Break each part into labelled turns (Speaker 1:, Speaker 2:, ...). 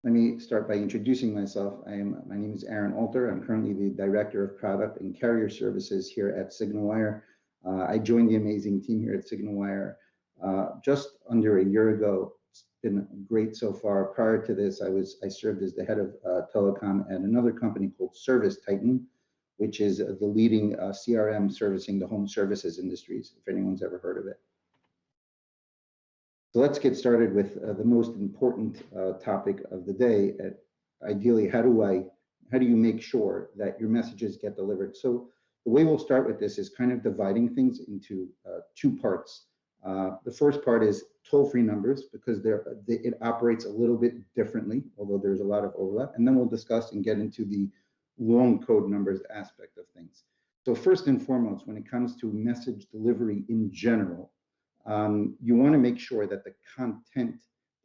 Speaker 1: Let me start by introducing myself. My name is Aaron Alter. I'm currently the Director of Product and Carrier Services here at SignalWire. I joined the amazing team here at SignalWire just under a year ago. It's been great so far. Prior to this, I served as the head of telecom at another company called Service Titan, which is the leading CRM servicing the home services industries, if anyone's ever heard of it. So let's get started with the most important topic of the day. Ideally, how do you make sure that your messages get delivered? So the way we'll start with this is kind of dividing things into two parts. The first part is toll-free numbers, because it operates a little bit differently, although there's a lot of overlap. And then we'll discuss and get into the long code numbers aspect of things. So first and foremost, when it comes to message delivery in general, you want to make sure that the content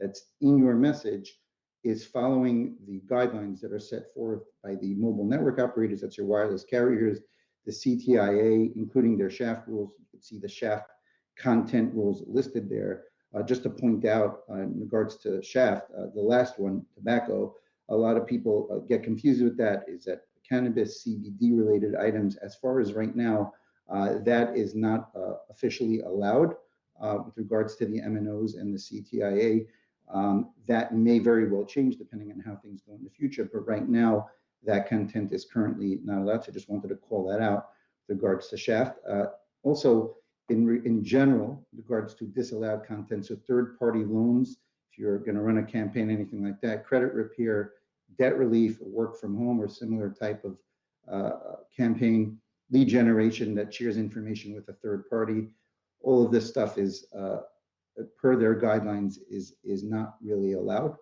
Speaker 1: that's in your message is following the guidelines that are set forth by the mobile network operators, that's your wireless carriers, the CTIA, including their shaft rules. You can see the shaft content rules listed there. Just to point out in regards to shaft, the last one, tobacco, a lot of people get confused with that, is that cannabis, CBD related items, as far as right now, that is not officially allowed. With regards to the MNOs and the CTIA, that may very well change depending on how things go in the future. But right now, that content is currently not allowed. So I just wanted to call that out with regards to shaft. Also, in general, with regards to disallowed content, so third-party loans, if you're going to run a campaign, anything like that, credit repair, debt relief, work from home, or similar type of campaign, lead generation that shares information with a third party. All of this stuff is, per their guidelines, is not really allowed.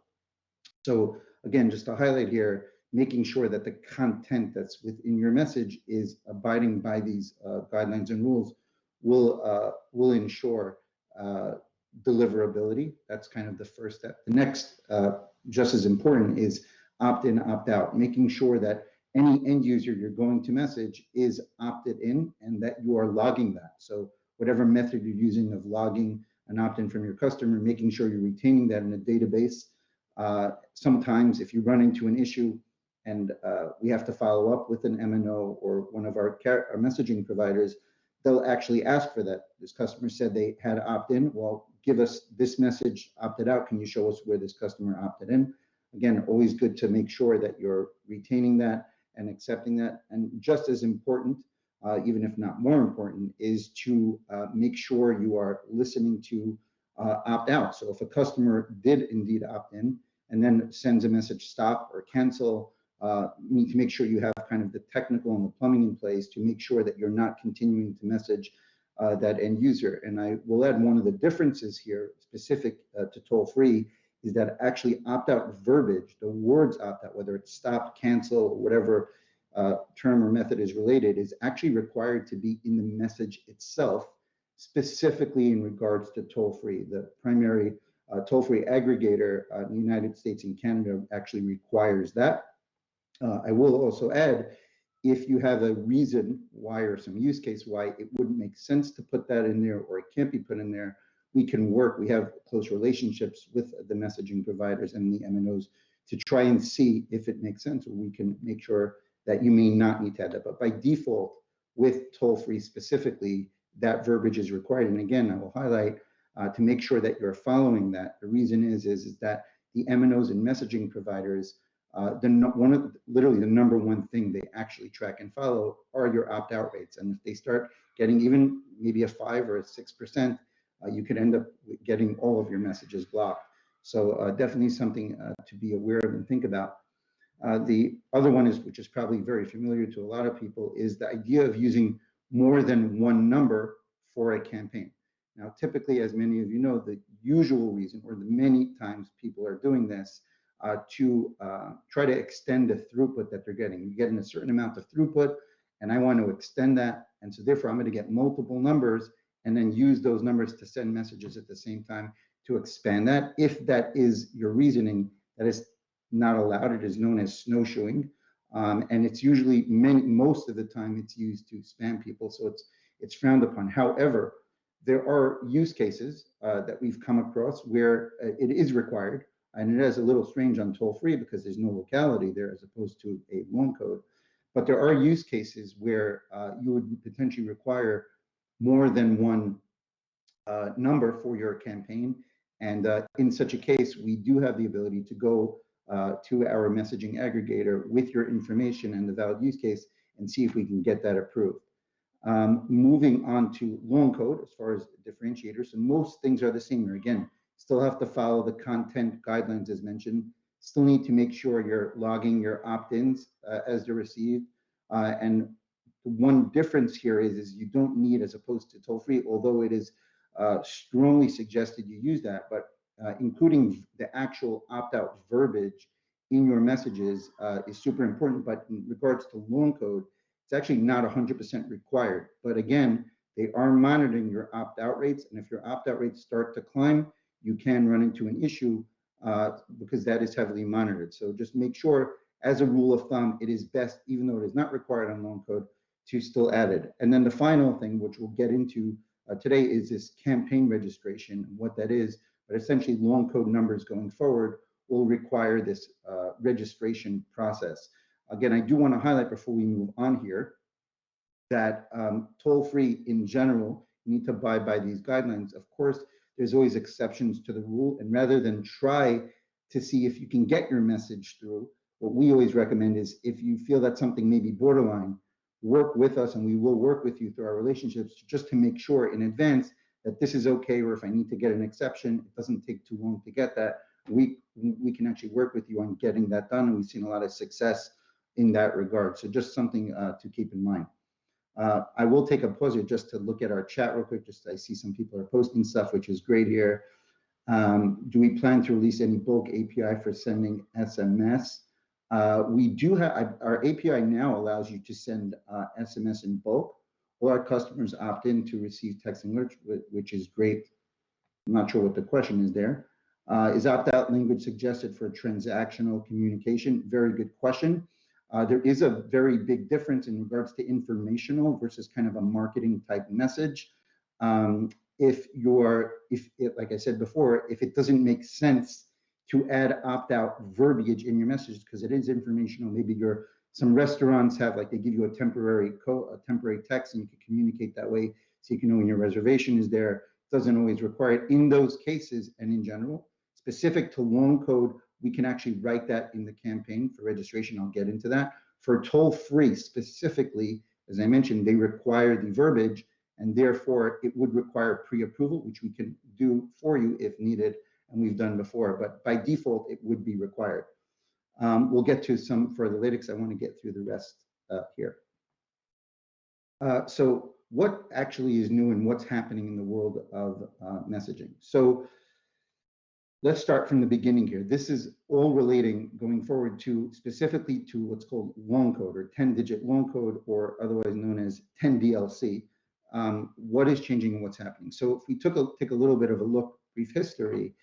Speaker 1: So again, just to highlight here, making sure that the content that's within your message is abiding by these guidelines and rules will ensure deliverability. That's kind of the first step. The next, just as important, is opt-in, opt-out, making sure that any end user you're going to message is opted in and that you are logging that. So whatever method you're using of logging an opt-in from your customer, making sure you're retaining that in a database. Sometimes if you run into an issue and we have to follow up with an MNO or one of our messaging providers, they'll actually ask for that. This customer said they had opt-in. Well, give us this message opted out. Can you show us where this customer opted in? Again, always good to make sure that you're retaining that and accepting that. And just as important, even if not more important, is to make sure you are listening to opt out. So if a customer did indeed opt in and then sends a message stop or cancel, you need to make sure you have kind of the technical and the plumbing in place to make sure that you're not continuing to message that end user. And I will add, one of the differences here specific to toll-free is that actually opt-out verbiage, the words opt-out, whether it's stop, cancel, or whatever term or method is related, is actually required to be in the message itself, specifically in regards to toll-free. The primary toll-free aggregator in the United States and Canada actually requires that. I will also add, if you have a reason why or some use case why it wouldn't make sense to put that in there or it can't be put in there, we can work. We have close relationships with the messaging providers and the MNOs to try and see if it makes sense, or we can make sure that you may not need to add that. But by default, with toll-free specifically, that verbiage is required. And again, I will highlight to make sure that you're following that. The reason is that the MNOs and messaging providers, literally the number one thing they actually track and follow are your opt-out rates. And if they start getting even maybe a 5 or a 6%, you could end up getting all of your messages blocked. So definitely something to be aware of and think about. The other one is, which is probably very familiar to a lot of people, is the idea of using more than one number for a campaign. Now, typically, as many of you know, the usual reason, or the many times people are doing this, to try to extend the throughput that they're getting. You're getting a certain amount of throughput, and I want to extend that. And so therefore, I'm going to get multiple numbers and then use those numbers to send messages at the same time to expand that. If that is your reasoning, that is not allowed. It is known as snowshoeing. And it's usually, most of the time, it's used to spam people. So it's frowned upon. However, there are use cases that we've come across where it is required. And it is a little strange on toll-free because there's no locality there as opposed to a loan code. But there are use cases where you would potentially require more than one number for your campaign. And in such a case, we do have the ability to go to our messaging aggregator with your information and the valid use case and see if we can get that approved. Moving on to loan code as far as differentiators. So most things are the same here. Again, still have to follow the content guidelines as mentioned. Still need to make sure you're logging your opt-ins as they're received. And one difference here is you don't need, as opposed to toll-free, although it is strongly suggested you use that, but including the actual opt-out verbiage in your messages is super important. But in regards to loan code, it's actually not 100% required. But again, they are monitoring your opt-out rates. And if your opt-out rates start to climb, you can run into an issue because that is heavily monitored. So just make sure, as a rule of thumb, it is best, even though it is not required on loan code, to still add it. And then the final thing, which we'll get into today, is this campaign registration and what that is. But essentially, loan code numbers going forward will require this registration process. Again, I do want to highlight before we move on here that toll-free in general, you need to abide by these guidelines. Of course, there's always exceptions to the rule. And rather than try to see if you can get your message through, what we always recommend is if you feel that something may be borderline, work with us and we will work with you through our relationships just to make sure in advance that this is okay, or if I need to get an exception, it doesn't take too long to get that. We can actually work with you on getting that done, and we've seen a lot of success in that regard. So just something to keep in mind. I will take a pause here just to look at our chat real quick. Just I see some people are posting stuff, which is great here. Do we plan to release any bulk API for sending SMS? We do have, our API now allows you to send SMS in bulk. All our customers opt in to receive text alerts, which is great. I'm not sure what the question is there. Is opt-out language suggested for transactional communication? Very good question. There is a very big difference in regards to informational versus kind of a marketing type message. If like I said before, if it doesn't make sense to add opt-out verbiage in your message because it is informational, maybe some restaurants have, like, they give you a temporary text and you can communicate that way so you can know when your reservation is there. It doesn't always require it. In those cases and in general, specific to loan code, we can actually write that in the campaign for registration. I'll get into that. For toll-free specifically, as I mentioned, they require the verbiage, and therefore it would require pre-approval, which we can do for you if needed, and we've done before, but by default, it would be required. We'll get to some further later because I want to get through the rest here. So what actually is new and what's happening in the world of messaging? So let's start from the beginning here. This is all relating going forward to specifically to what's called loan code, or 10-digit loan code, or otherwise known as 10DLC. What is changing and what's happening? So if we take a little bit of a look, brief history,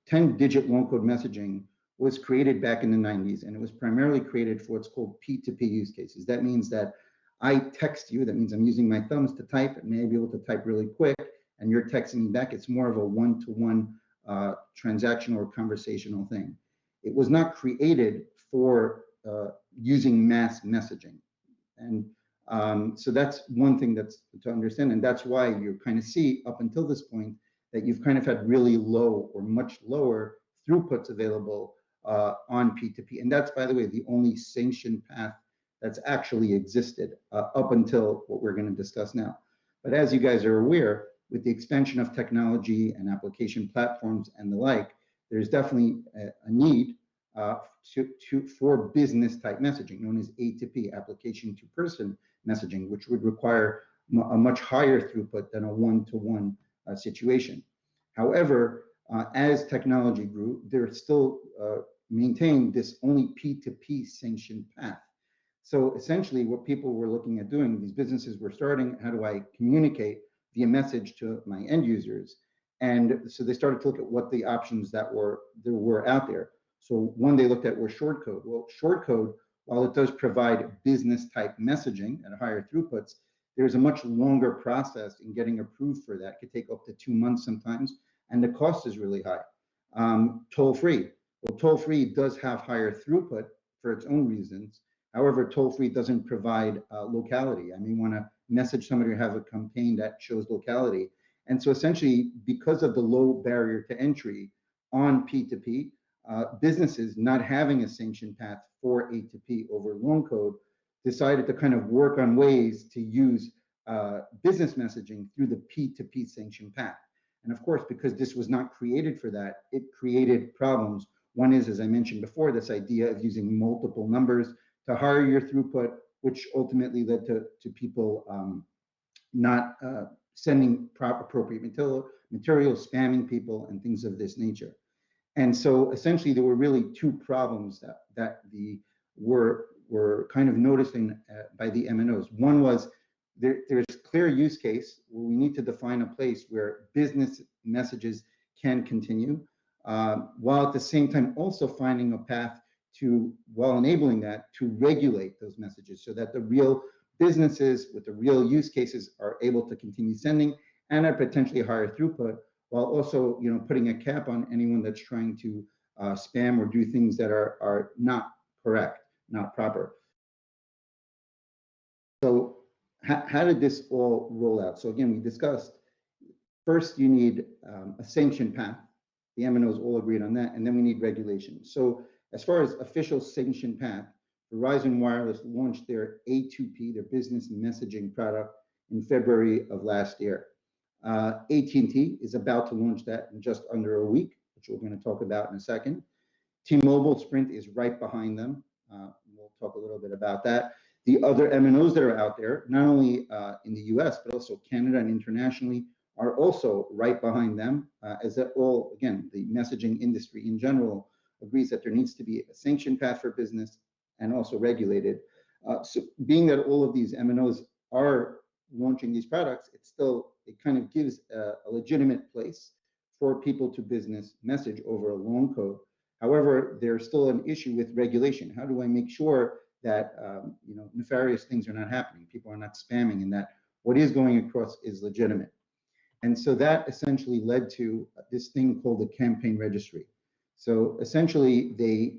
Speaker 1: 10-digit loan code messaging was created back in the 90s, and it was primarily created for what's called P2P use cases. That means that I text you, that means I'm using my thumbs to type, and may be able to type really quick, and you're texting me back. It's more of a one-to-one transactional or conversational thing. It was not created for using mass messaging. And so that's one thing that's to understand, and that's why you kind of see up until this point that you've kind of had really low or much lower throughputs available on P2P. And that's, by the way, the only sanctioned path that's actually existed up until what we're going to discuss now. But as you guys are aware, with the expansion of technology and application platforms and the like, there's definitely a need for business type messaging, known as A2P, application to person messaging, which would require a much higher throughput than a one-to-one situation. However, as technology grew, they're still maintaining this only P2P sanctioned path. So essentially what people were looking at doing, these businesses were starting, how do I communicate via message to my end users? And so they started to look at what the options that there were out there. So one they looked at were short code. Well, short code, while it does provide business type messaging at higher throughputs, there's a much longer process in getting approved for that. It could take up to 2 months sometimes, and the cost is really high. Toll-free. Well, toll-free does have higher throughput for its own reasons. However, toll-free doesn't provide locality. I may want to message somebody or have a campaign that shows locality. And so essentially, because of the low barrier to entry on P2P, businesses not having a sanctioned path for A2P over loan code decided to kind of work on ways to use business messaging through the P2P sanctioned path. And of course, because this was not created for that, it created problems. One is, as I mentioned before, this idea of using multiple numbers to higher your throughput, which ultimately led to people not sending appropriate material, spamming people, and things of this nature. And so essentially, there were really two problems that were kind of noticing by the MNOs. One was there's clear use case where we need to define a place where business messages can continue, while at the same time also finding a path to, while enabling that, to regulate those messages so that the real businesses with the real use cases are able to continue sending and at potentially higher throughput, while also, you know, putting a cap on anyone that's trying to spam or do things that are not correct, not proper. So how did this all roll out? So again, we discussed, first you need a sanctioned path. The MNOs all agreed on that, and then we need regulation. So as far as official sanctioned path, Verizon Wireless launched their A2P, their business messaging product, in February of last year. AT&T is about to launch that in just under a week, which we're going to talk about in a second. T-Mobile, Sprint is right behind them. We'll talk a little bit about that. The other MNOs that are out there, not only in the US, but also Canada and internationally, are also right behind them, as that all, again, the messaging industry in general agrees that there needs to be a sanctioned path for business and also regulated. So being that all of these MNOs are launching these products, it kind of gives a legitimate place for people to business message over a loan code. However, there's still an issue with regulation. How do I make sure that you know, nefarious things are not happening, people are not spamming, and that what is going across is legitimate? And so that essentially led to this thing called the Campaign Registry. So essentially, they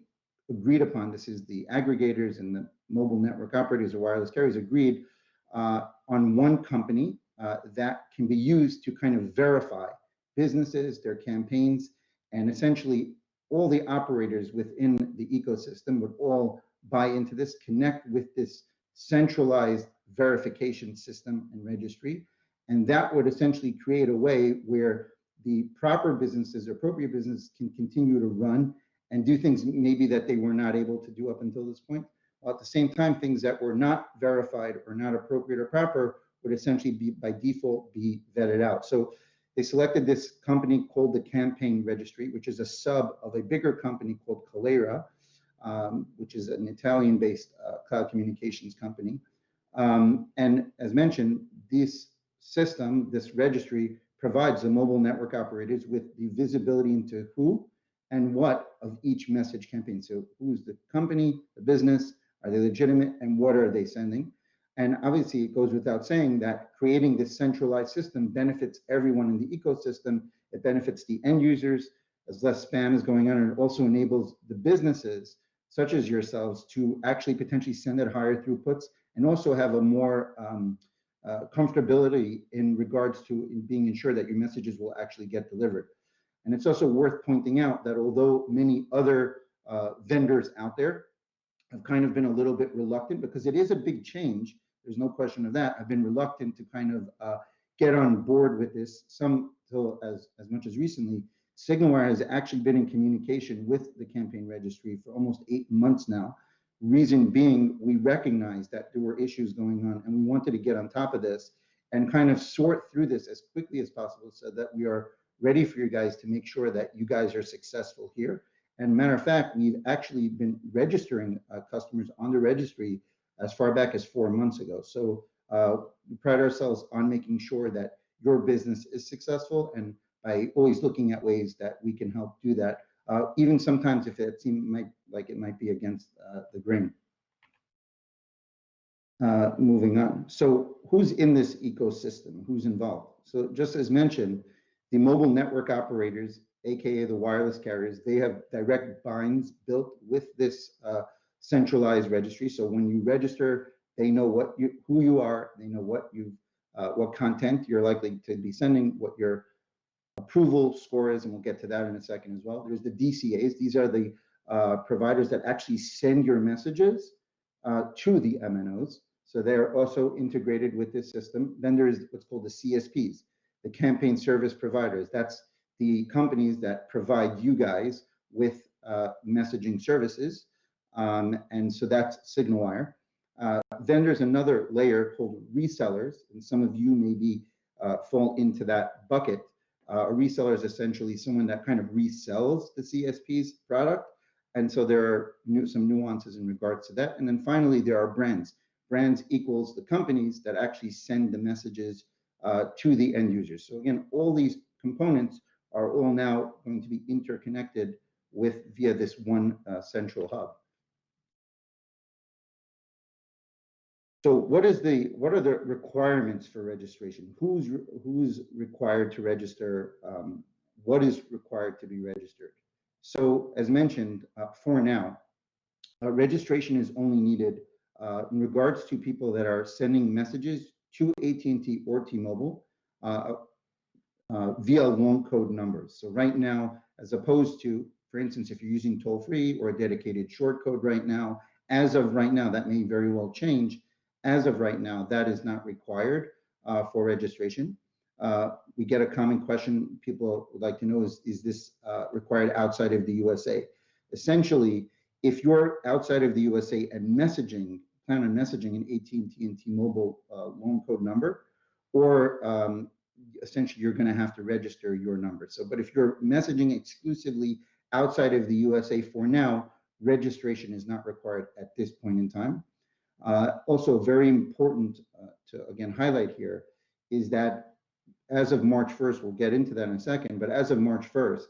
Speaker 1: agreed upon, this is the aggregators and the mobile network operators or wireless carriers agreed on one company that can be used to kind of verify businesses, their campaigns, and essentially all the operators within the ecosystem would all buy into this, connect with this centralized verification system and registry. And that would essentially create a way where the proper businesses, appropriate businesses, can continue to run and do things maybe that they were not able to do up until this point. While at the same time, things that were not verified or not appropriate or proper would essentially be by default be vetted out. So they selected this company called the Campaign Registry, which is a sub of a bigger company called Calera, which is an Italian-based cloud communications company. And as mentioned, this system, this registry, provides the mobile network operators with the visibility into who and what of each message campaign. So who's the company, the business, are they legitimate, and what are they sending? And obviously it goes without saying that creating this centralized system benefits everyone in the ecosystem. It benefits the end users as less spam is going on, and it also enables the businesses such as yourselves to actually potentially send at higher throughputs and also have a more comfortability in regards to being ensured that your messages will actually get delivered. And it's also worth pointing out that although many other vendors out there have kind of been a little bit reluctant, because it is a big change, there's no question of that, I've been reluctant to kind of get on board with this. Some, till as much as recently, SignalWire has actually been in communication with the Campaign Registry for almost 8 months now. Reason being, we recognized that there were issues going on, and we wanted to get on top of this and kind of sort through this as quickly as possible so that we are ready for you guys to make sure that you guys are successful here. And matter of fact, we've actually been registering customers on the registry as far back as 4 months ago. So we pride ourselves on making sure that your business is successful, and by always looking at ways that we can help do that, even sometimes if it seems like it might be against the grain. Moving on. So who's in this ecosystem? Who's involved? So just as mentioned, the mobile network operators aka the wireless carriers, they have direct binds built with this centralized registry. So when you register, they know who you are, they know what content you're likely to be sending, what your approval score is, and we'll get to that in a second as well. There's the DCAs. These are the providers that actually send your messages to the MNOs. So they're also integrated with this system. Then there's what's called the CSPs, the campaign service providers. That's the companies that provide you guys with messaging services. And so that's SignalWire. Then there's another layer called resellers, and some of you maybe fall into that bucket. A reseller is essentially someone that kind of resells the CSP's product. And so there are some nuances in regards to that. And then finally, there are brands. Brands equals the companies that actually send the messages to the end users. So again, all these components are all now going to be interconnected via this one central hub. So what are the requirements for registration? Who's required to register? What is required to be registered? So as mentioned, for now, registration is only needed in regards to people that are sending messages to AT&T or T-Mobile via long code numbers. So right now, as opposed to, for instance, if you're using toll-free or a dedicated short code right now, as of right now, that may very well change. As of right now, that is not required for registration. We get a common question people would like to know is this required outside of the USA? Essentially, if you're outside of the USA and plan on messaging an AT&T and T-Mobile long code number, or essentially you're going to have to register your number. So, but if you're messaging exclusively outside of the USA for now, registration is not required at this point in time. Also very important to again highlight here is that as of March 1st, we'll get into that in a second, but as of March 1st,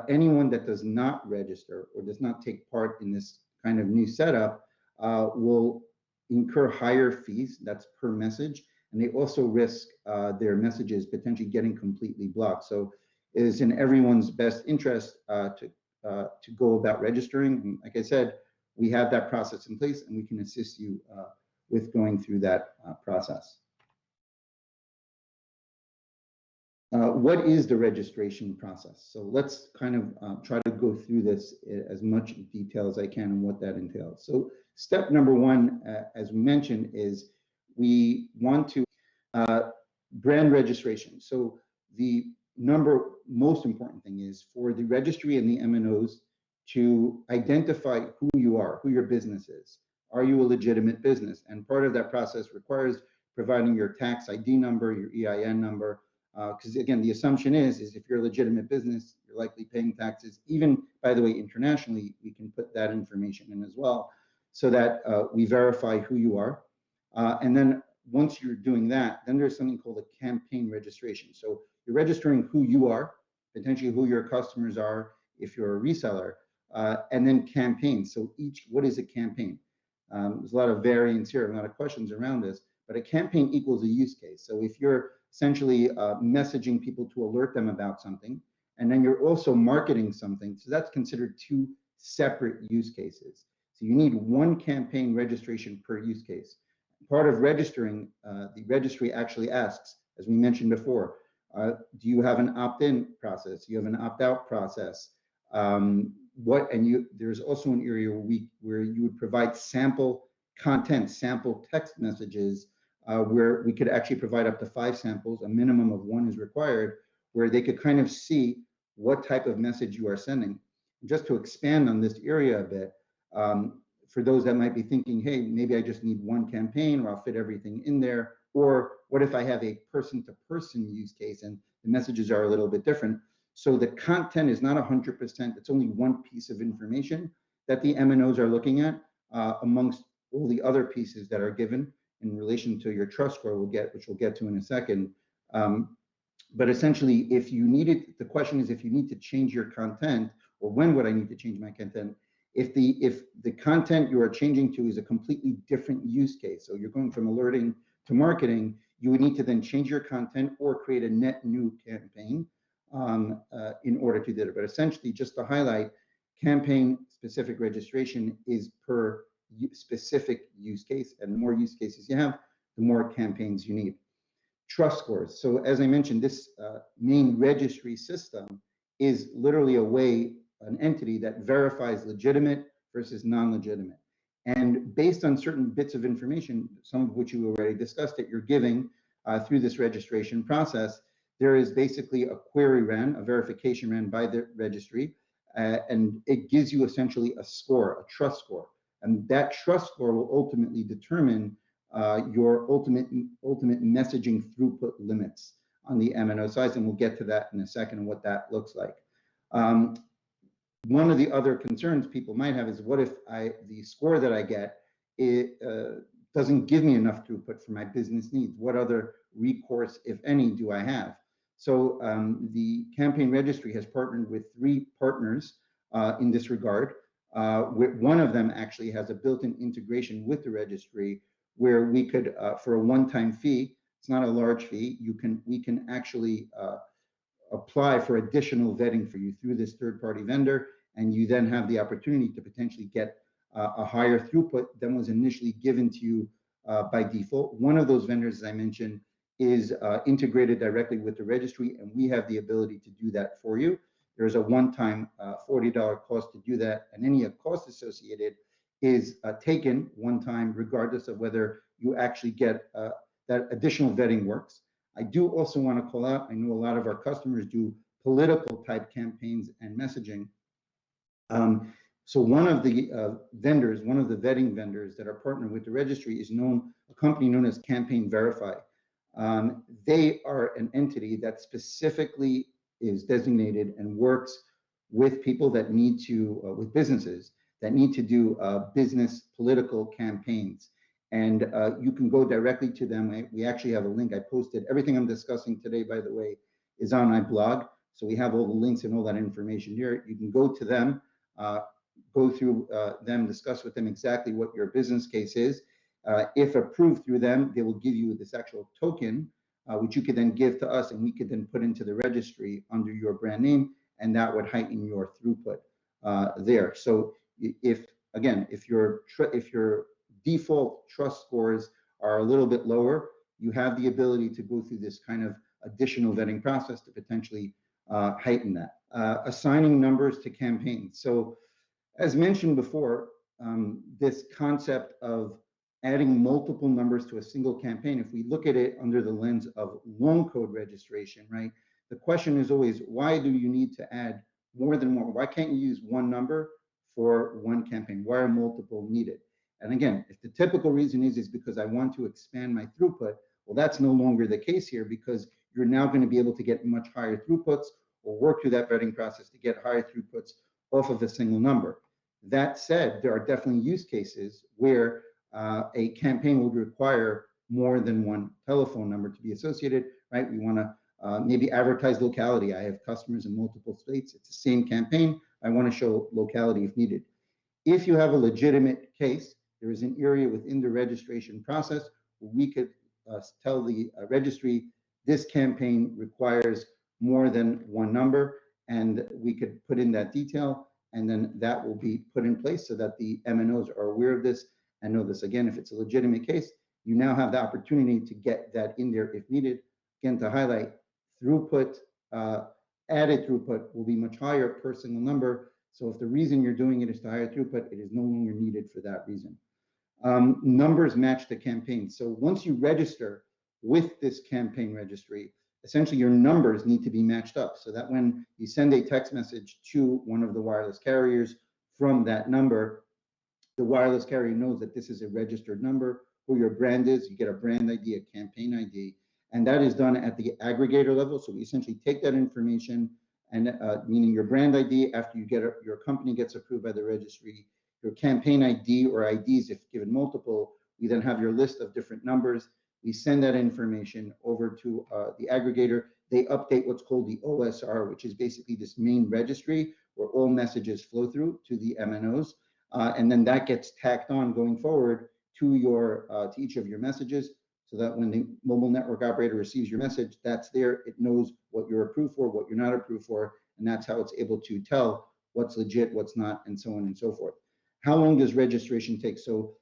Speaker 1: anyone that does not register or does not take part in this kind of new setup will incur higher fees, that's per message, and they also risk their messages potentially getting completely blocked. So it is in everyone's best interest to go about registering. And like I said, we have that process in place and we can assist you with going through that process. What is the registration process? So let's kind of try to go through this as much detail as I can and what that entails. So step number one, as we mentioned, is we want to brand registration. So the most important thing is for the registry and the MNOs to identify who you are, who your business is. Are you a legitimate business? And part of that process requires providing your tax ID number, your EIN number, because again, the assumption is if you're a legitimate business, you're likely paying taxes. Even, by the way, internationally, we can put that information in as well, so that we verify who you are. And then once you're doing that, then there's something called a campaign registration. So you're registering who you are, potentially who your customers are if you're a reseller, and then campaigns. So what is a campaign? There's a lot of variance here, a lot of questions around this, but a campaign equals a use case. So if you're essentially messaging people to alert them about something, and then you're also marketing something, so that's considered two separate use cases. So you need one campaign registration per use case. Part of registering, the registry actually asks, as we mentioned before, do you have an opt-in process? Do you have an opt-out process? There's also an area where you would provide sample content, sample text messages, where we could actually provide up to 5 samples, a minimum of 1 is required, where they could kind of see what type of message you are sending. Just to expand on this area a bit, for those that might be thinking, hey, maybe I just need one campaign or I'll fit everything in there, or what if I have a person-to-person use case and the messages are a little bit different? So the content is not 100%, it's only one piece of information that the MNOs are looking at amongst all the other pieces that are given in relation to your trust score, which we'll get to in a second. But essentially, the question is if you need to change your content, or when would I need to change my content? If the content you are changing to is a completely different use case, so you're going from alerting to marketing, you would need to then change your content or create a net new campaign. in order to do it. But essentially, just to highlight, campaign-specific registration is per specific use case, and the more use cases you have, the more campaigns you need. Trust scores. So as I mentioned, this main registry system is literally an entity that verifies legitimate versus non-legitimate. And based on certain bits of information, some of which you already discussed, that you're giving through this registration process, there is basically a query ran, a verification ran by the registry, and it gives you essentially a score, a trust score. And that trust score will ultimately determine your ultimate messaging throughput limits on the MNO size, and we'll get to that in a second and what that looks like. One of the other concerns people might have is, what if the score that I get doesn't give me enough throughput for my business needs? What other recourse, if any, do I have? So the Campaign Registry has partnered with 3 partners in this regard. One of them actually has a built-in integration with the registry, where we could, for a one-time fee, it's not a large fee, we can actually apply for additional vetting for you through this third-party vendor, and you then have the opportunity to potentially get a higher throughput than was initially given to you by default. One of those vendors, as I mentioned, is integrated directly with the registry, and we have the ability to do that for you. There's a one-time $40 cost to do that, and any cost associated is taken one time, regardless of whether you actually get that additional vetting works. I do also want to call out, I know a lot of our customers do political type campaigns and messaging. So one of the vendors, one of the vetting vendors that are partnered with the registry is a company known as Campaign Verify. They are an entity that specifically is designated and works with people that need to, with businesses that need to do business political campaigns. And you can go directly to them. We actually have a link. I posted everything I'm discussing today, by the way, is on my blog. So we have all the links and all that information here. You can go to them, go through them, discuss with them exactly what your business case is. If approved through them, they will give you this actual token, which you could then give to us, and we could then put into the registry under your brand name, and that would heighten your throughput there. So if your default trust scores are a little bit lower, you have the ability to go through this kind of additional vetting process to potentially heighten that. Assigning numbers to campaigns. So as mentioned before, this concept of adding multiple numbers to a single campaign, if we look at it under the lens of long code registration, right? The question is always, why do you need to add more than one? Why can't you use one number for one campaign? Why are multiple needed? And again, if the typical reason is because I want to expand my throughput, well, that's no longer the case here, because you're now going to be able to get much higher throughputs or work through that vetting process to get higher throughputs off of a single number. That said, there are definitely use cases where a campaign would require more than one telephone number to be associated, right? We want to maybe advertise locality. I have customers in multiple states. It's the same campaign. I want to show locality if needed. If you have a legitimate case, there is an area within the registration process where we could tell the registry this campaign requires more than one number, and we could put in that detail, and then that will be put in place so that the MNOs are aware of this and know this. Again, if it's a legitimate case, you now have the opportunity to get that in there if needed. Again, to highlight, throughput, added throughput will be much higher per single number. So if the reason you're doing it is to higher throughput, it is no longer needed for that reason. Numbers match the campaign. So once you register with this campaign registry, essentially your numbers need to be matched up so that when you send a text message to one of the wireless carriers from that number, the wireless carrier knows that this is a registered number, who your brand is. You get a brand ID, a campaign ID, and that is done at the aggregator level. So we essentially take that information, and meaning your brand ID, after you get your company gets approved by the registry, your campaign ID or IDs, if given multiple, we then have your list of different numbers. We send that information over to the aggregator. They update what's called the OSR, which is basically this main registry where all messages flow through to the MNOs. And then that gets tacked on going forward to each of your messages, so that when the mobile network operator receives your message, that's there. It knows what you're approved for, what you're not approved for, and that's how it's able to tell what's legit, what's not, and so on and so forth. How long does registration take? So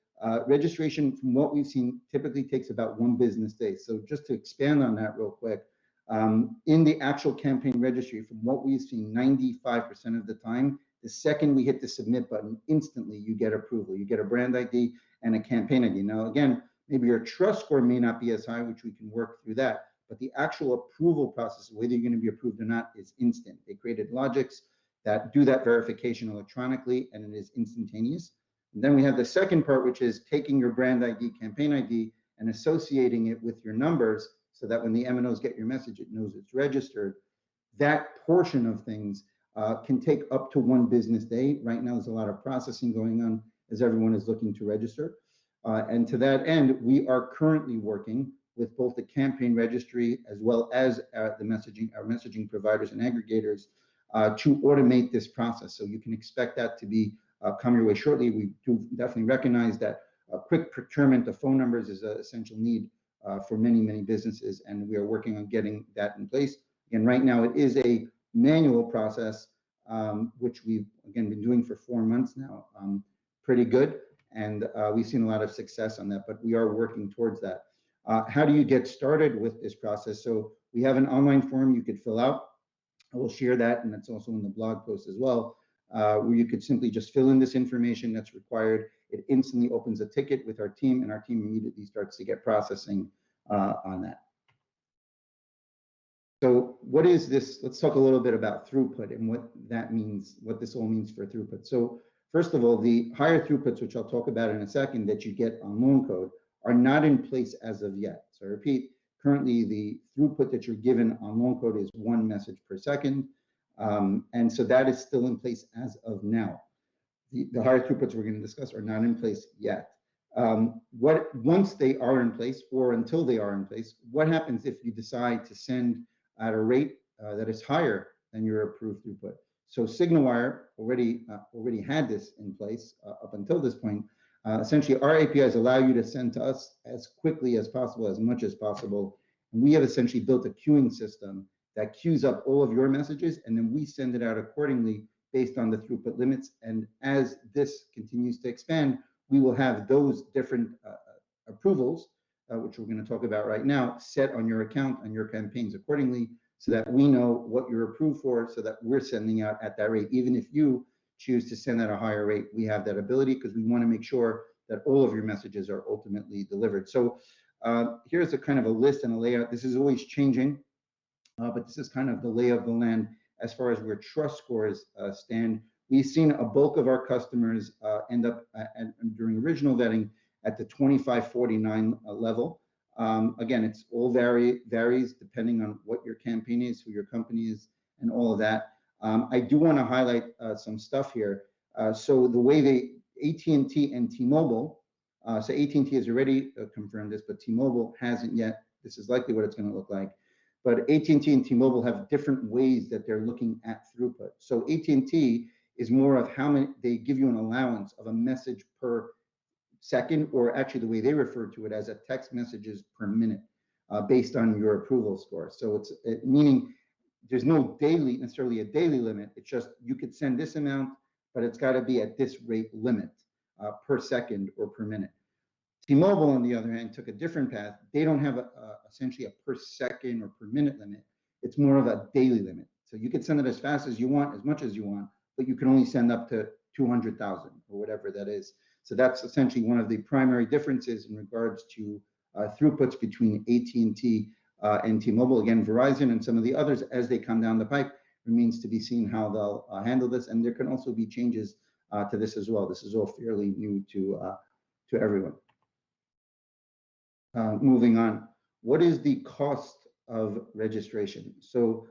Speaker 1: registration, from what we've seen, typically takes about 1 business day. So just to expand on that real quick, in the actual campaign registry, from what we've seen, 95% of the time, the second we hit the submit button, instantly you get approval. You get a brand ID and a campaign ID. Now, again, maybe your trust score may not be as high, which we can work through that, but the actual approval process, whether you're going to be approved or not, is instant. They created logics that do that verification electronically, and it is instantaneous. And then we have the second part, which is taking your brand ID, campaign ID, and associating it with your numbers so that when the MNOs get your message, it knows it's registered. That portion of things can take up to 1 business day. Right now, there's a lot of processing going on as everyone is looking to register. And to that end, we are currently working with both the campaign registry as well as our messaging providers and aggregators to automate this process. So you can expect that to be come your way shortly. We do definitely recognize that quick procurement of phone numbers is an essential need for many, many businesses, and we are working on getting that in place. Again, right now it is a manual process, which we've, again, been doing for 4 months now. Pretty good, and we've seen a lot of success on that, but we are working towards that. How do you get started with this process? So we have an online form you could fill out. I will share that, and that's also in the blog post as well, where you could simply just fill in this information that's required. It instantly opens a ticket with our team, and our team immediately starts to get processing on that. So what is this? Let's talk a little bit about throughput and what that means, what this all means for throughput. So first of all, the higher throughputs, which I'll talk about in a second, that you get on loan code are not in place as of yet. So I repeat, currently the throughput that you're given on loan code is 1 message per second. And so that is still in place as of now. The higher throughputs we're going to discuss are not in place yet. Once they are in place, or until they are in place, what happens if you decide to send at a rate that is higher than your approved throughput? So SignalWire already had this in place up until this point. Essentially, our APIs allow you to send to us as quickly as possible, as much as possible. And we have essentially built a queuing system that queues up all of your messages, and then we send it out accordingly based on the throughput limits. And as this continues to expand, we will have those different approvals, which we're going to talk about right now, set on your account, on your campaigns accordingly, so that we know what you're approved for, so that we're sending out at that rate. Even if you choose to send at a higher rate, we have that ability, because we want to make sure that all of your messages are ultimately delivered. So here's a kind of a list and a layout. This is always changing, but this is kind of the lay of the land as far as where trust scores stand. We've seen a bulk of our customers end up during original vetting at the 2549 level. Again, it's all varies depending on what your campaign is, who your company is, and all of that. I do want to highlight some stuff here. So the way AT&T and T-Mobile, so AT&T has already confirmed this, but T-Mobile hasn't yet. This is likely what it's going to look like. But AT&T and T-Mobile have different ways that they're looking at throughput. So AT&T is more of how many, they give you an allowance of a message per second, or actually the way they refer to it as a text messages per minute, based on your approval score. So it's meaning there's no necessarily a daily limit. It's just you could send this amount, but it's got to be at this rate limit per second or per minute. T-Mobile, on the other hand, took a different path. They don't have essentially a per second or per minute limit. It's more of a daily limit. So you could send it as fast as you want, as much as you want, but you can only send up to 200,000 or whatever that is. So that's essentially one of the primary differences in regards to throughputs between AT&T and T-Mobile. Again, Verizon and some of the others, as they come down the pipe, remains to be seen how they'll handle this. And there can also be changes to this as well. This is all fairly new to everyone. Moving on, what is the cost of registration? So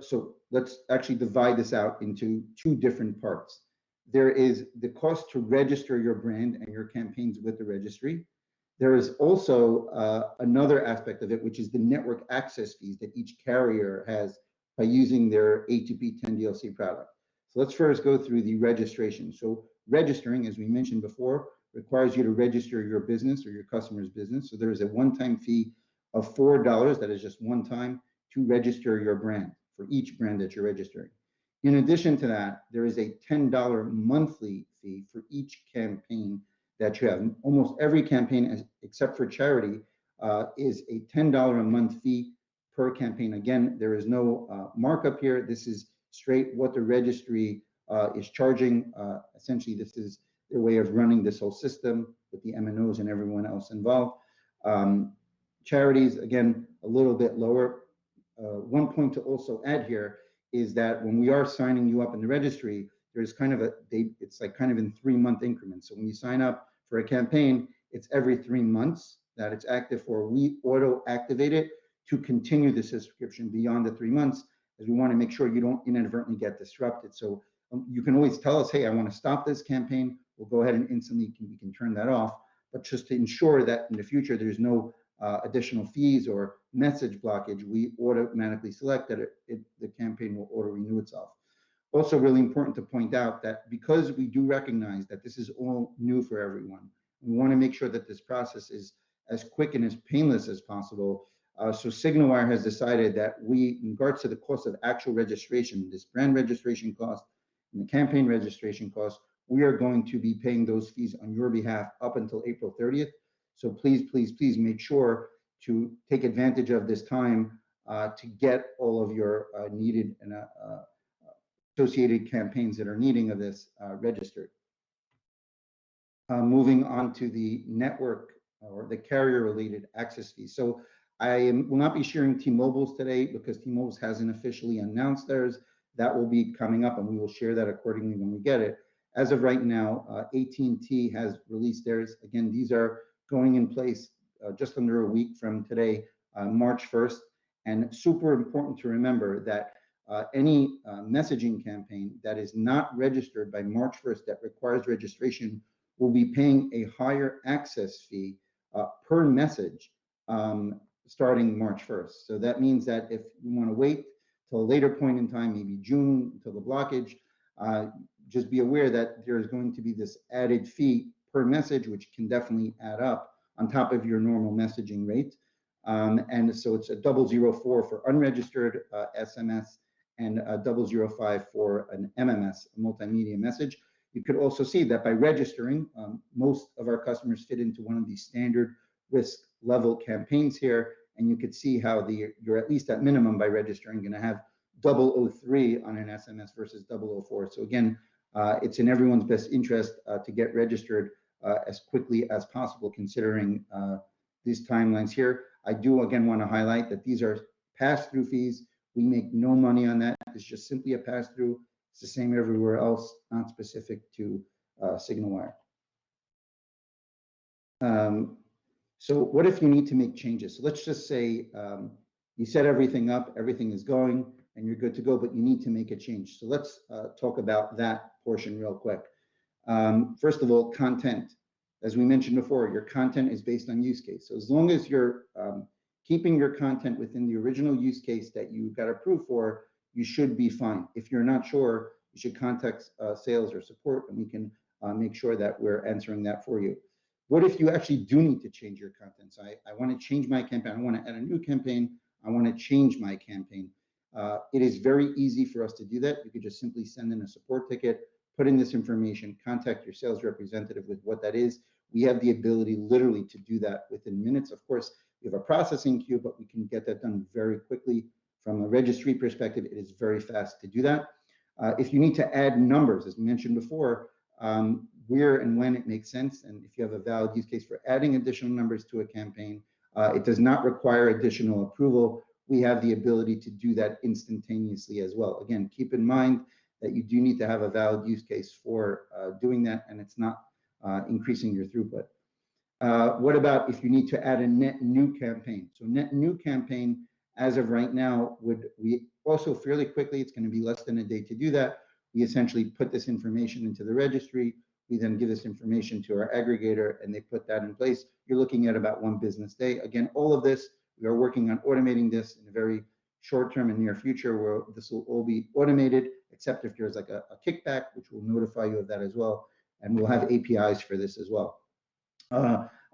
Speaker 1: so let's actually divide this out into 2 different parts. There is the cost to register your brand and your campaigns with the registry. There is also another aspect of it, which is the network access fees that each carrier has by using their A2P 10 DLC product. So let's first go through the registration. So registering, as we mentioned before, requires you to register your business or your customer's business. So there is a one-time fee of $4 that is just one time to register your brand for each brand that you're registering. In addition to that, there is a $10 monthly fee for each campaign that you have. Almost every campaign, except for charity, is a $10 a month fee per campaign. Again, there is no markup here. This is straight what the registry is charging. Essentially, this is their way of running this whole system with the MNOs and everyone else involved. Charities, again, a little bit lower. One point to also add here is that when we are signing you up in the registry, there's kind of it's like kind of in 3-month increments. So when you sign up for a campaign, it's every 3 months that it's active for. We auto activate it to continue the subscription beyond the 3 months, as we want to make sure you don't inadvertently get disrupted. So you can always tell us, hey, I want to stop this campaign. We'll go ahead and instantly we can turn that off. But just to ensure that in the future there's no additional fees or message blockage, we automatically select that the campaign will auto renew itself. Also really important to point out that because we do recognize that this is all new for everyone, we want to make sure that this process is as quick and as painless as possible. So SignalWire has decided that we, in regards to the cost of actual registration, this brand registration cost and the campaign registration cost, we are going to be paying those fees on your behalf up until April 30th. So please, please, please make sure to take advantage of this time to get all of your needed and associated campaigns that are needing of this registered. Moving on to the network or the carrier-related access fees. So will not be sharing T-Mobile's today because T-Mobile's hasn't officially announced theirs. That will be coming up, and we will share that accordingly when we get it. As of right now, AT&T has released theirs. Again, these are going in place just under a week from today, March 1st. And super important to remember that any messaging campaign that is not registered by March 1st that requires registration will be paying a higher access fee per message starting March 1st. So that means that if you want to wait till a later point in time, maybe June, until the blockage, just be aware that there's going to be this added fee per message, which can definitely add up on top of your normal messaging rate. And so it's a 004 for unregistered SMS and a 005 for an MMS, a multimedia message. You could also see that by registering, most of our customers fit into one of these standard risk level campaigns here, and you could see how you're at least at minimum by registering going to have 003 on an SMS versus 004. So again, it's in everyone's best interest to get registered as quickly as possible, considering these timelines here. I do again want to highlight that these are pass-through fees. We make no money on that. It's just simply a pass-through. It's the same everywhere else, not specific to SignalWire. So what if you need to make changes? So let's just say you set everything up, everything is going, and you're good to go, but you need to make a change. So let's talk about that portion real quick. First of all, content. As we mentioned before, your content is based on use case. So as long as you're keeping your content within the original use case that you got approved for, you should be fine. If you're not sure, you should contact sales or support, and we can make sure that we're answering that for you. What if you actually do need to change your content? So I want to change my campaign. I want to add a new campaign. I want to change my campaign. It is very easy for us to do that. You could just simply send in a support ticket, put in this information, contact your sales representative with what that is. We have the ability literally to do that within minutes. Of course, we have a processing queue, but we can get that done very quickly. From a registry perspective, it is very fast to do that. If you need to add numbers, as we mentioned before, where and when it makes sense, and if you have a valid use case for adding additional numbers to a campaign, it does not require additional approval. We have the ability to do that instantaneously as well. Again, keep in mind that you do need to have a valid use case for doing that, and it's not increasing your throughput. What about if you need to add a net new campaign? So net new campaign, as of right now, we also fairly quickly, it's going to be less than a day to do that. We essentially put this information into the registry. We then give this information to our aggregator, and they put that in place. You're looking at about 1 business day. Again, all of this, we are working on automating this in a very short term and near future, where this will all be automated, except if there's like a kickback, which will notify you of that as well. And we'll have APIs for this as well.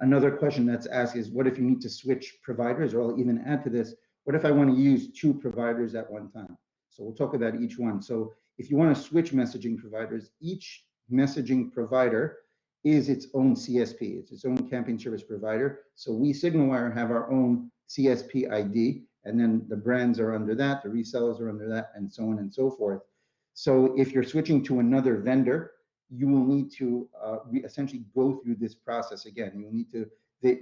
Speaker 1: Another question that's asked is, what if you need to switch providers? Or I'll even add to this, what if I want to use 2 providers at one time? So we'll talk about each one. So if you want to switch messaging providers, each messaging provider is its own CSP. It's its own campaign service provider. So we, SignalWire, have our own CSP ID, and then the brands are under that, the resellers are under that, and so on and so forth. So if you're switching to another vendor, you will need to essentially go through this process again. You'll need to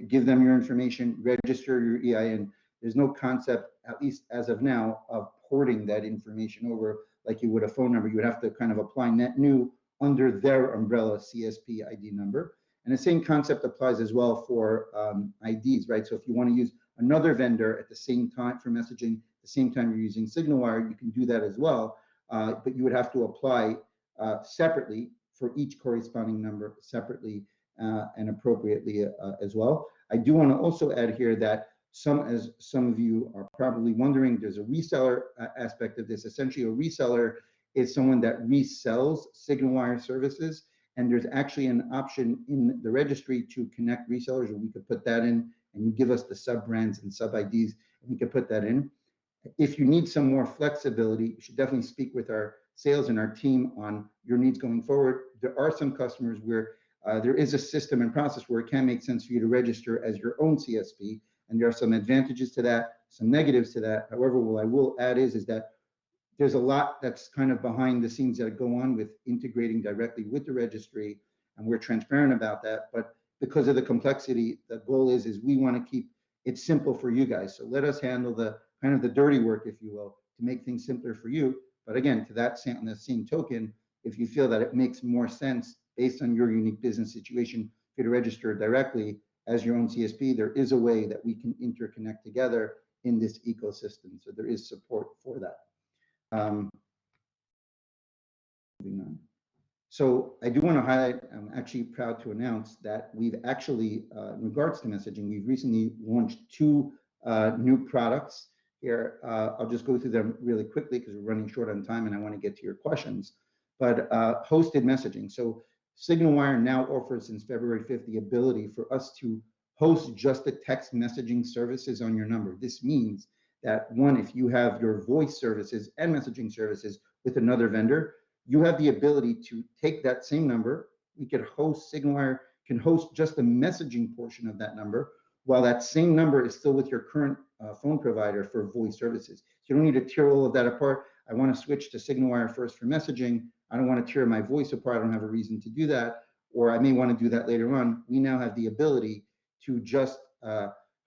Speaker 1: give them your information, register your EIN. There's no concept, at least as of now, of porting that information over like you would a phone number. You would have to kind of apply net new under their umbrella CSP ID number. And the same concept applies as well for IDs, right? So if you want to use another vendor at the same time for messaging, at the same time you're using SignalWire, you can do that as well. But you would have to apply separately for each corresponding number separately and appropriately as well. I do want to also add here that as some of you are probably wondering, there's a reseller aspect of this. Essentially, a reseller is someone that resells SignalWire services, and there's actually an option in the registry to connect resellers, and we could put that in, and you give us the sub brands and sub IDs, and we could put that in. If you need some more flexibility, you should definitely speak with our sales and our team on your needs going forward. There are some customers where there is a system and process where it can make sense for you to register as your own CSP, and there are some advantages to that, some negatives to that. However, what I will add is that there's a lot that's kind of behind the scenes that go on with integrating directly with the registry, and we're transparent about that. But because of the complexity, the goal is we want to keep it simple for you guys. So let us handle the kind of the dirty work, if you will, to make things simpler for you. But again, to that on the same token, if you feel that it makes more sense based on your unique business situation for you to register directly as your own CSP, there is a way that we can interconnect together in this ecosystem. So there is support for that. Moving on. So I do want to highlight, I'm actually proud to announce that we've actually, in regards to messaging, we've recently launched 2 new products here. I'll just go through them really quickly because we're running short on time and I want to get to your questions. But hosted messaging. So SignalWire now offers, since February 5th, the ability for us to host just the text messaging services on your number. This means that, one, if you have your voice services and messaging services with another vendor, you have the ability to take that same number. We could host, SignalWire can host just the messaging portion of that number, while that same number is still with your current phone provider for voice services. So you don't need to tear all of that apart. I want to switch to SignalWire first for messaging. I don't want to tear my voice apart. I don't have a reason to do that, or I may want to do that later on. We now have the ability to just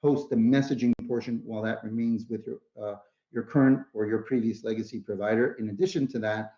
Speaker 1: host the messaging portion while that remains with your current or your previous legacy provider. In addition to that,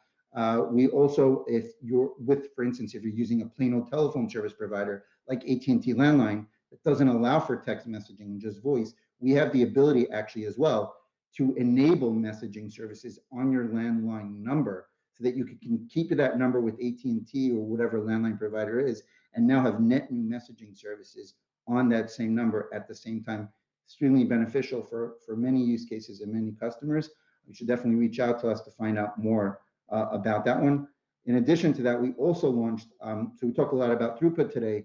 Speaker 1: we also, if you're with, for instance, if you're using a plain old telephone service provider like AT&T landline that doesn't allow for text messaging and just voice, we have the ability actually as well to enable messaging services on your landline number so that you can keep that number with AT&T or whatever landline provider is, and now have net new messaging services on that same number at the same time. Extremely beneficial for many use cases and many customers. You should definitely reach out to us to find out more about that one. In addition to that, we also launched, so we talked a lot about throughput today.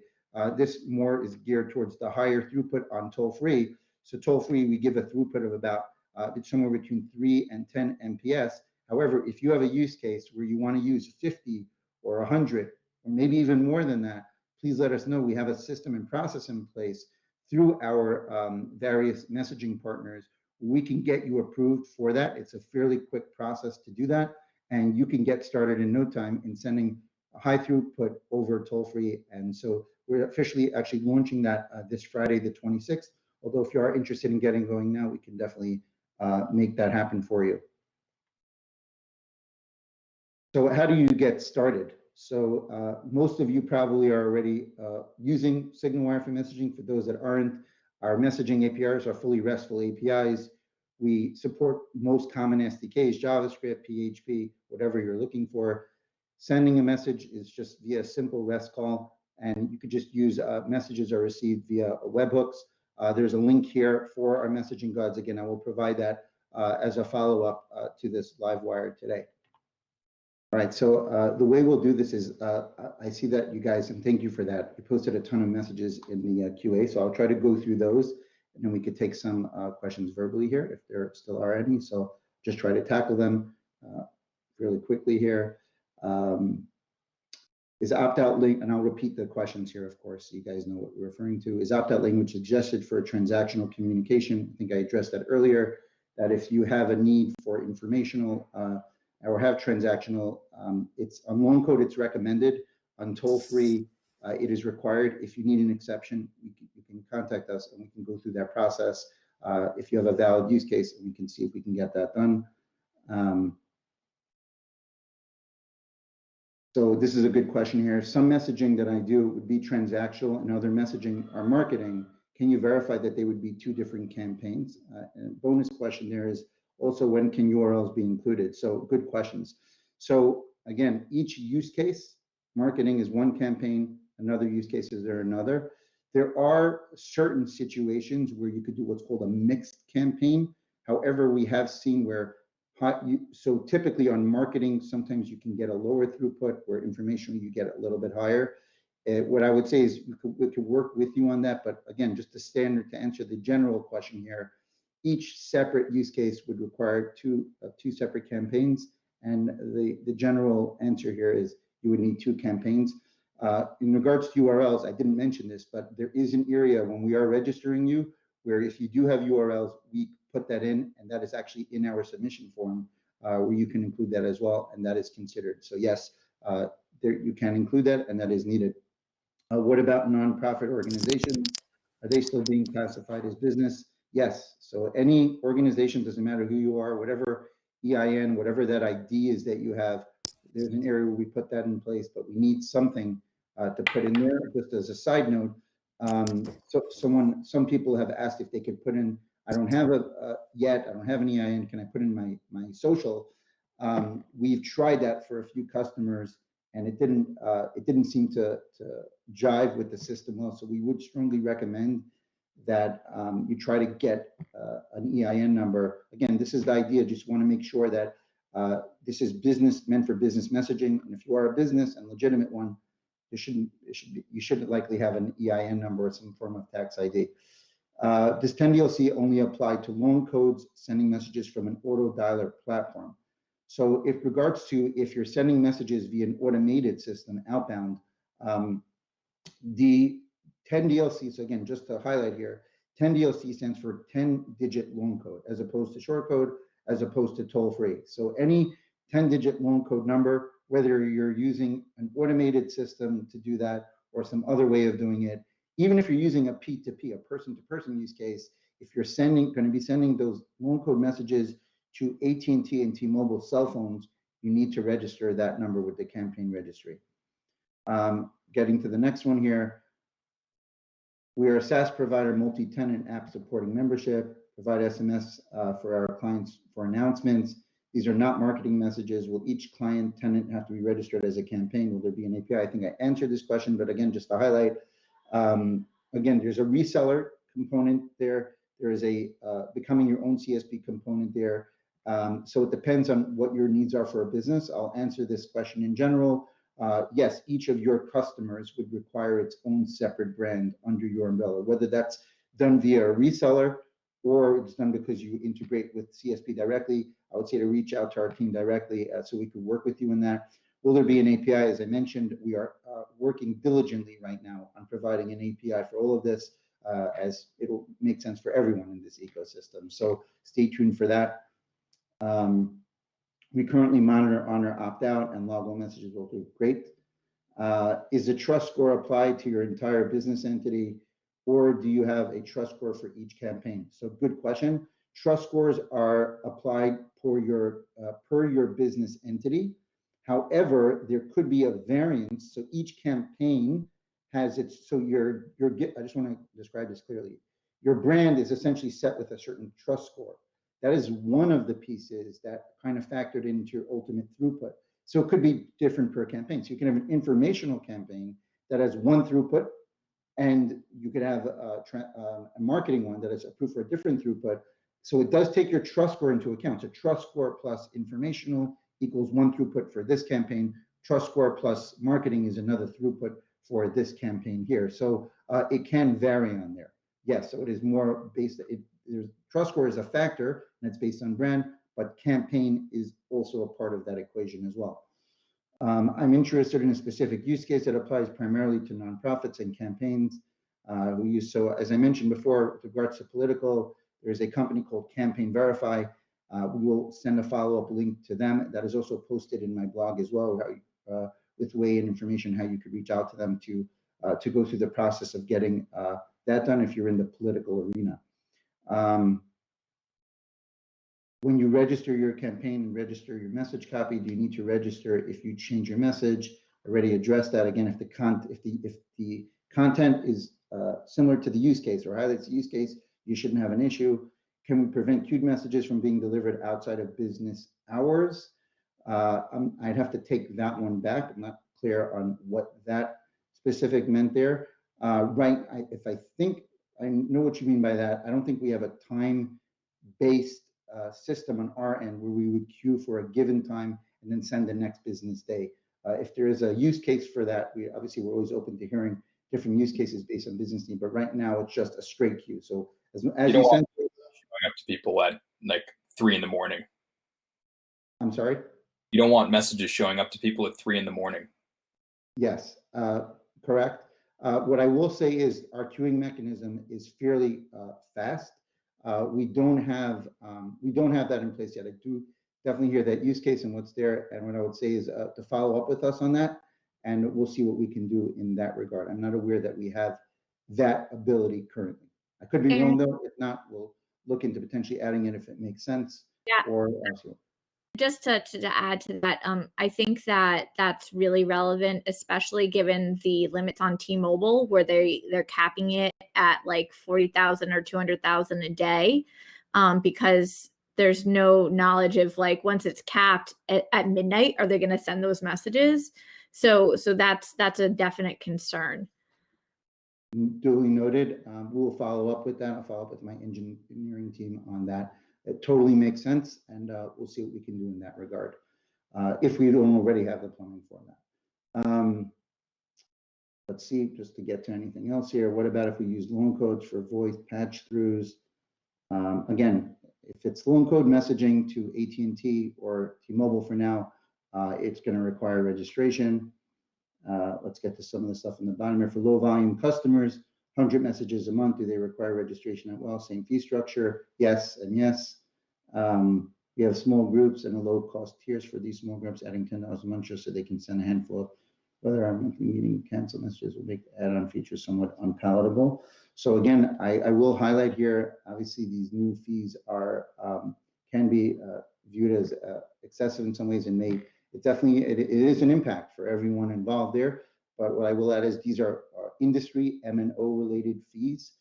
Speaker 1: This more is geared towards the higher throughput on toll-free. So toll-free, we give a throughput of about somewhere between 3 and 10 MPS. However, if you have a use case where you want to use 50 or 100, or maybe even more than that, please let us know. We have a system and process in place through our various messaging partners. We can get you approved for that. It's a fairly quick process to do that, and you can get started in no time in sending a high throughput over toll-free. And so we're officially actually launching that this Friday, the 26th. Although if you are interested in getting going now, we can definitely make that happen for you. So how do you get started? So most of you probably are already using SignalWire for messaging. For those that aren't, our messaging APIs are fully RESTful APIs. We support most common SDKs, JavaScript, PHP, whatever you're looking for. Sending a message is just via a simple REST call, and you could just use messages are received via webhooks. There's a link here for our messaging guides. Again, I will provide that as a follow-up to this LiveWire today. All right, so the way we'll do this is, I see that you guys, and thank you for that. You posted a ton of messages in the QA, so I'll try to go through those, and then we could take some questions verbally here if there still are any. So just try to tackle them really quickly here. Is opt-out link, and I'll repeat the questions here, of course, so you guys know what we're referring to. Is opt-out language suggested for transactional communication? I think I addressed that earlier, that if you have a need for informational or have transactional, it's on loan code, it's recommended. On toll-free, it is required. If you need an exception, you can contact us and we can go through that process. If you have a valid use case, we can see if we can get that done. So this is a good question here. Some messaging that I do would be transactional and other messaging are marketing. Can you verify that they would be two different campaigns? And bonus question there is also, when can URLs be included? So good questions. So again, each use case, marketing is one campaign, another use case is there another. There are certain situations where you could do what's called a mixed campaign. However, we have seen where so typically on marketing, sometimes you can get a lower throughput, where information you get a little bit higher. What I would say is we could work with you on that, but again, just the standard to answer the general question here, each separate use case would require two separate campaigns, and the general answer here is you would need two campaigns. In regards to URLs, I didn't mention this, but there is an area when we are registering you where if you do have URLs, we put that in, and that is actually in our submission form, where you can include that as well, and that is considered. So yes, you can include that, and that is needed. What about nonprofit organizations? Are they still being classified as business? Yes. So any organization, doesn't matter who you are, whatever EIN, whatever that ID is that you have, there's an area where we put that in place, but we need something to put in there. Just as a side note, some people have asked if they could put in, I don't have yet, I don't have an EIN, can I put in my social? We've tried that for a few customers, and it didn't seem to jive with the system well. So we would strongly recommend that you try to get an EIN number. Again, this is the idea. Just want to make sure that this is meant for business messaging, and if you are a business and legitimate one, you shouldn't likely have an EIN number or some form of tax ID. Does 10DLC only apply to loan codes sending messages from an auto dialer platform? So if regards to if you're sending messages via an automated system outbound, the 10DLC, so again, just to highlight here, 10DLC stands for 10-digit loan code, as opposed to short code, as opposed to toll-free. So any 10-digit loan code number, whether you're using an automated system to do that or some other way of doing it, even if you're using a P2P, a person-to-person use case, if you're going to be sending those loan code messages to AT&T and T-Mobile cell phones, you need to register that number with the Campaign Registry. Getting to the next one here, we are a SaaS provider, multi-tenant app supporting membership, provide SMS for our clients for announcements. These are not marketing messages. Will each client tenant have to be registered as a campaign? Will there be an API? I think I answered this question, but again, just to highlight, again, there's a reseller component there. There is a becoming your own CSP component there. So it depends on what your needs are for a business. I'll answer this question in general. Yes, each of your customers would require its own separate brand under your umbrella, whether that's done via a reseller or it's done because you integrate with CSP directly. I would say to reach out to our team directly so we could work with you in that. Will there be an API? As I mentioned, we are working diligently right now on providing an API for all of this, as it'll make sense for everyone in this ecosystem. So stay tuned for that. We currently monitor, honor, opt-out, and log all messages will do. Great. Is the trust score applied to your entire business entity, or do you have a trust score for each campaign? So good question. Trust scores are applied per your business entity. However, there could be a variance. So each campaign has its, so I just want to describe this clearly. Your brand is essentially set with a certain trust score. That is one of the pieces that kind of factored into your ultimate throughput. So it could be different per campaign. So you can have an informational campaign that has one throughput, and you could have a marketing one that is approved for a different throughput. So it does take your trust score into account. So trust score plus informational equals one throughput for this campaign. Trust score plus marketing is another throughput for this campaign here. So it can vary on there. Yes, so it is more based, trust score is a factor and it's based on brand, but campaign is also a part of that equation as well. I'm interested in a specific use case that applies primarily to nonprofits and campaigns. So as I mentioned before, with regards to political, there's a company called Campaign Verify. We will send a follow-up link to them. That is also posted in my blog as well, with way and information how you could reach out to them to go through the process of getting that done if you're in the political arena. When you register your campaign and register your message copy, do you need to register if you change your message? Already addressed that. Again, if the content is similar to the use case or highlights the use case, you shouldn't have an issue. Can we prevent queued messages from being delivered outside of business hours? I'd have to take that one back. I'm not clear on what that specific meant there. If I think I know what you mean by that, I don't think we have a time-based system on our end where we would queue for a given time and then send the next business day. If there is a use case for that, we're always open to hearing different use cases based on business need, but right now it's just a straight queue. So as you send
Speaker 2: showing up to people at like 3 in the morning.
Speaker 1: I'm sorry?
Speaker 2: You don't want messages showing up to people at 3 in the morning. Yes,
Speaker 1: correct. What I will say is our queuing mechanism is fairly fast. We don't have that in place yet. I do definitely hear that use case and what's there. And what I would say is to follow up with us on that, and we'll see what we can do in that regard. I'm not aware that we have that ability currently. I could be wrong though. If not, we'll look into potentially adding it if it makes sense.
Speaker 3: Yeah.
Speaker 1: Or also.
Speaker 3: Just to add to that, I think that that's really relevant, especially given the limits on T-Mobile, where they're capping it at like 40,000 or 200,000 a day, because there's no knowledge of like once it's capped at midnight, are they going to send those messages? So that's a definite concern.
Speaker 1: Duly noted. We'll follow up with that. I'll follow up with my engineering team on that. It totally makes sense, and we'll see what we can do in that regard, if we don't already have the plumbing for that. Let's see, just to get to anything else here, what about if we use loan codes for voice patch-throughs? Again, if it's loan code messaging to AT&T or T-Mobile for now, it's going to require registration. Let's get to some of the stuff on the bottom here. For low volume customers, 100 messages a month, do they require registration as well? Same fee structure, yes and yes. We have small groups and a low cost tiers for these small groups, adding $10 a month just so they can send a handful of whether our monthly meeting cancel messages will make add-on features somewhat unpalatable. So again, I will highlight here, obviously these new fees are can be viewed as excessive in some ways, and it is an impact for everyone involved there. But what I will add is these are industry M&O related fees,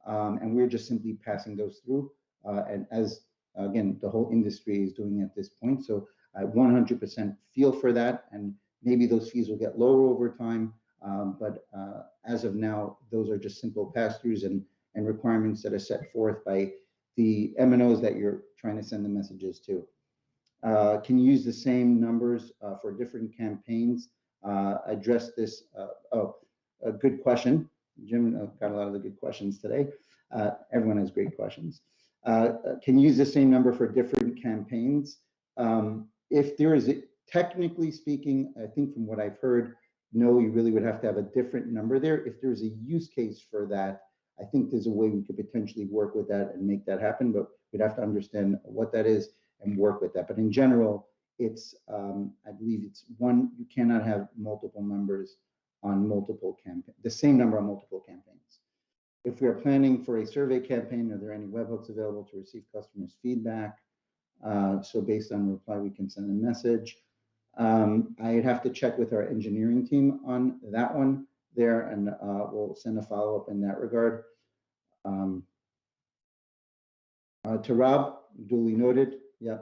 Speaker 1: and we're just simply passing those through. And as again, the whole industry is doing at this point. So I 100% feel for that, and maybe those fees will get lower over time. But as of now, those are just simple pass-throughs and requirements that are set forth by the M&Os that you're trying to send the messages to. Can you use the same numbers for different campaigns? Address this. A good question. Jim got a lot of the good questions today. Everyone has great questions. Can you use the same number for different campaigns? If there is, technically speaking, I think from what I've heard, no, you really would have to have a different number there. If there's a use case for that, I think there's a way we could potentially work with that and make that happen, but we'd have to understand what that is and work with that. But in general, it's, I believe it's one, you cannot have multiple numbers on multiple campaigns, the same number on multiple campaigns. If we are planning for a survey campaign, are there any webhooks available to receive customers' feedback? So based on reply, we can send a message. I'd have to check with our engineering team on that one there, and we'll send a follow-up in that regard. To Rob, duly noted. Yeah.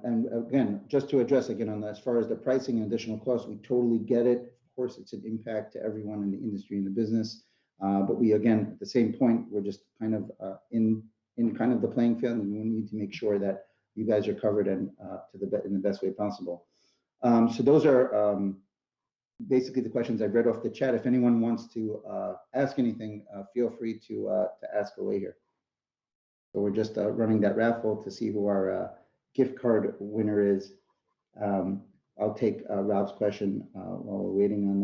Speaker 1: And again, just to address again on that, as far as the pricing and additional costs, we totally get it. Of course, it's an impact to everyone in the industry and the business. But we, again, at the same point, we're just kind of in kind of the playing field, and we need to make sure that you guys are covered and in the best way possible. So those are basically the questions I've read off the chat. If anyone wants to ask anything, feel free to ask away here. So we're just running that raffle to see who our gift card winner is. I'll take Rob's question while we're waiting on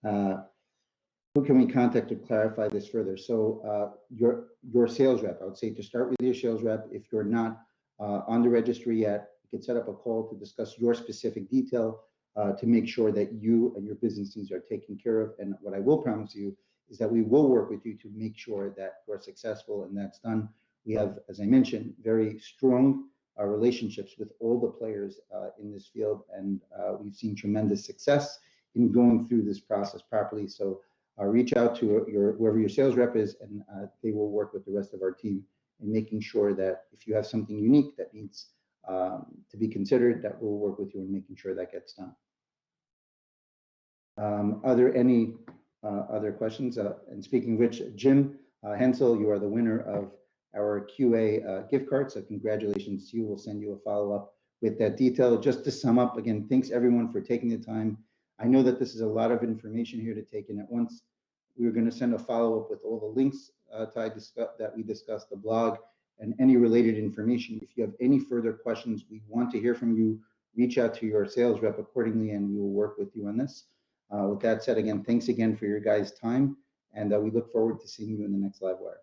Speaker 1: that. Who can we contact to clarify this further? So your sales rep, I would say to start with your sales rep. If you're not on the registry yet, you can set up a call to discuss your specific detail to make sure that you and your business needs are taken care of. And what I will promise you is that we will work with you to make sure that you're successful and that's done. We have, as I mentioned, very strong relationships with all the players in this field, and we've seen tremendous success in going through this process properly. So reach out to whoever your sales rep is, and they will work with the rest of our team in making sure that if you have something unique that needs to be considered, that we'll work with you in making sure that gets done. Are there any other questions? And speaking of which, Jim Hensel, you are the winner of our QA gift card. So congratulations to you. We'll send you a follow-up with that detail. Just to sum up, again, thanks everyone for taking the time. I know that this is a lot of information here to take in at once. We're going to send a follow-up with all the links that we discussed, the blog, and any related information. If you have any further questions, we want to hear from you. Reach out to your sales rep accordingly, and we will work with you on this. With that said, again, thanks again for your guys' time, and we look forward to seeing you in the next LiveWire.